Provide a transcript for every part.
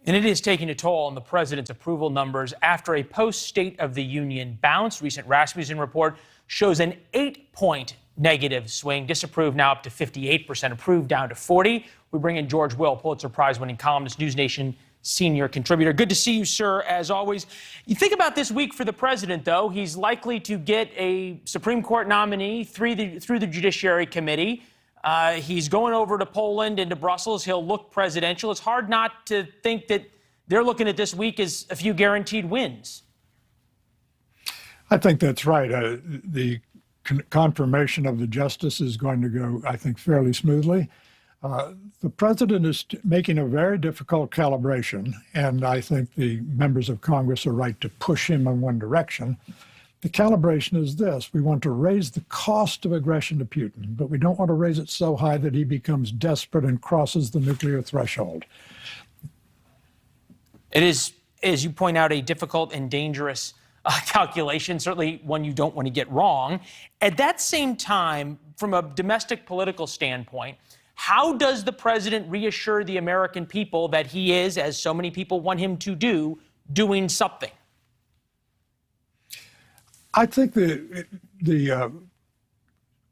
And it is taking a toll on the president's approval numbers after a post-State of the Union bounce. Recent Rasmussen report shows an 8-point negative swing. Disapproved now up to 58%, approved down to 40%. We bring in George Will, Pulitzer Prize-winning columnist, NewsNation senior contributor. Good to see you, sir, as always. You think about this week for the president, though. He's likely to get a Supreme Court nominee through the Judiciary Committee. He's going over to Poland and to Brussels. He'll look presidential. It's hard not to think that they're looking at this week as a few guaranteed wins. I think that's right. The confirmation of the justice is going to go, I think, fairly smoothly. The president is making a very difficult calibration, and I think the members of Congress are right to push him in one direction. The calibration is this: we want to raise the cost of aggression to Putin, but we don't want to raise it so high that he becomes desperate and crosses the nuclear threshold. It is, as you point out, a difficult and dangerous calculation, certainly one you don't want to get wrong. At that same time, from a domestic political standpoint, how does the president reassure the American people that he is, as so many people want him to do, doing something? I think the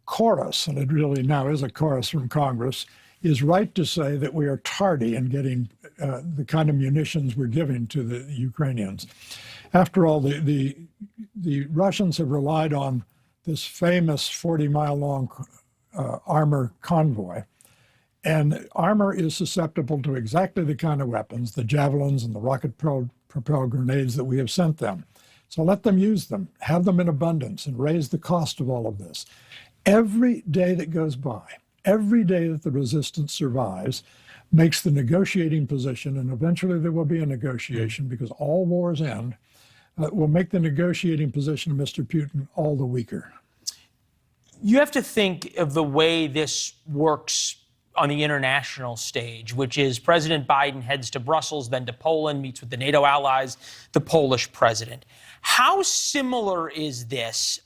chorus, and it really now is a chorus from Congress, is right to say that we are tardy in getting the kind of munitions we're giving to the Ukrainians. After all, the Russians have relied on this famous 40-mile-long armor convoy. And armor is susceptible to exactly the kind of weapons, the javelins and the rocket-propelled grenades that we have sent them. So let them use them, have them in abundance, and raise the cost of all of this. Every day that goes by, every day that the resistance survives, makes the negotiating position, and eventually there will be a negotiation because all wars end, will make the negotiating position of Mr. Putin all the weaker. You have to think of the way this works on the international stage, which is President Biden heads to Brussels, then to Poland, meets with the NATO allies, the Polish president. How similar is this,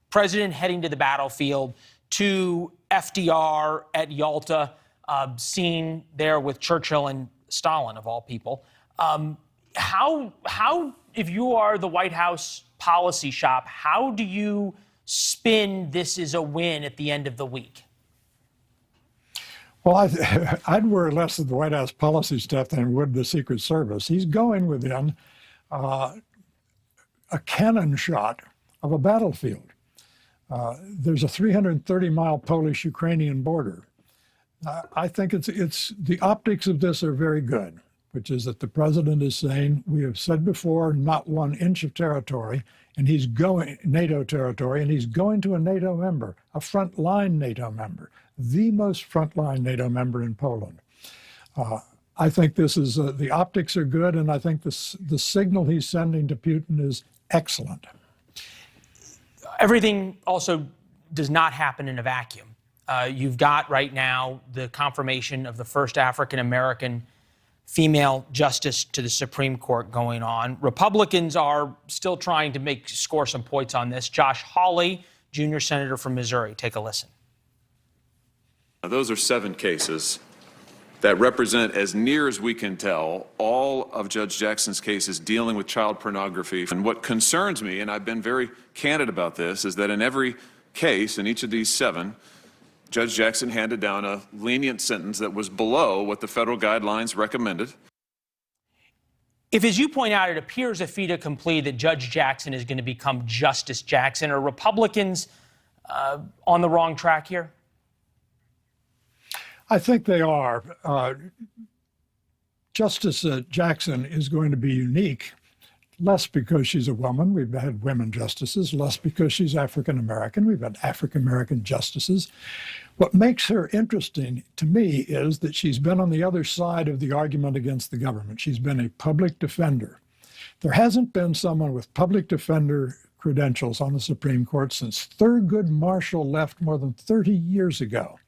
president heading to the battlefield, to FDR at Yalta, seen there with Churchill and Stalin, of all people? How, if you are the White House policy shop, how do you spin this as a win at the end of the week? Well, I'd worry less of the White House policy stuff than would the Secret Service. He's going within a cannon shot of a battlefield. There's a 330-mile Polish-Ukrainian border. I think it's the optics of this are very good, which is that the president is saying, we have said before, not 1 inch of territory, and he's going NATO territory, and he's going to a NATO member, a frontline NATO member, the most frontline NATO member in Poland. I think this is the optics are good, and I think the signal he's sending to Putin is excellent. Everything also does not happen in a vacuum. You've got right now the confirmation of the first African-American female justice to the Supreme Court going on. Republicans are still trying to score some points on this. Josh Hawley, junior senator from Missouri. Take a listen. Now, those are 7 cases that represent, as near as we can tell, all of Judge Jackson's cases dealing with child pornography. And what concerns me, and I've been very candid about this, is that in every case, in each of these 7, Judge Jackson handed down a lenient sentence that was below what the federal guidelines recommended. If, as you point out, it appears a fait accompli that Judge Jackson is going to become Justice Jackson, are Republicans on the wrong track here? I think they are. Justice Jackson is going to be unique, less because she's a woman. We've had women justices, less because she's African-American. We've had African-American justices. What makes her interesting to me is that she's been on the other side of the argument against the government. She's been a public defender. There hasn't been someone with public defender credentials on the Supreme Court since Thurgood Marshall left more than 30 years ago.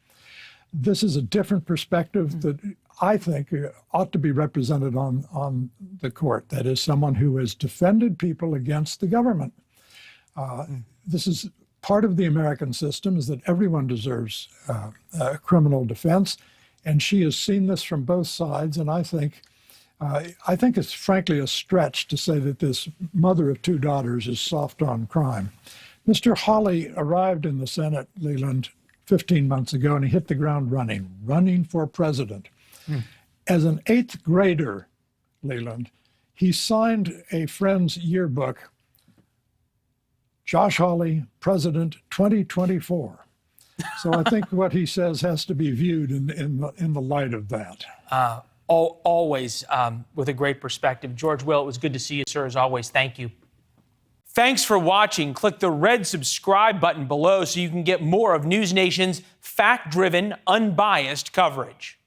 This is a different perspective that I think ought to be represented on the court. That is, someone who has defended people against the government. This is part of the American system, is that everyone deserves criminal defense, and she has seen this from both sides, and I think I think it's frankly a stretch to say that this mother of two daughters is soft on crime. Mr. Hawley arrived in the Senate, Leland, 15 months ago, and he hit the ground running for president. As an 8th grader, Leland, he signed a friend's yearbook, Josh Hawley, President 2024. So I think what he says has to be viewed in the light of that. Always with a great perspective. George Will, it was good to see you, sir, as always. Thank you. Thanks for watching. Click the red subscribe button below so you can get more of NewsNation's fact-driven, unbiased coverage.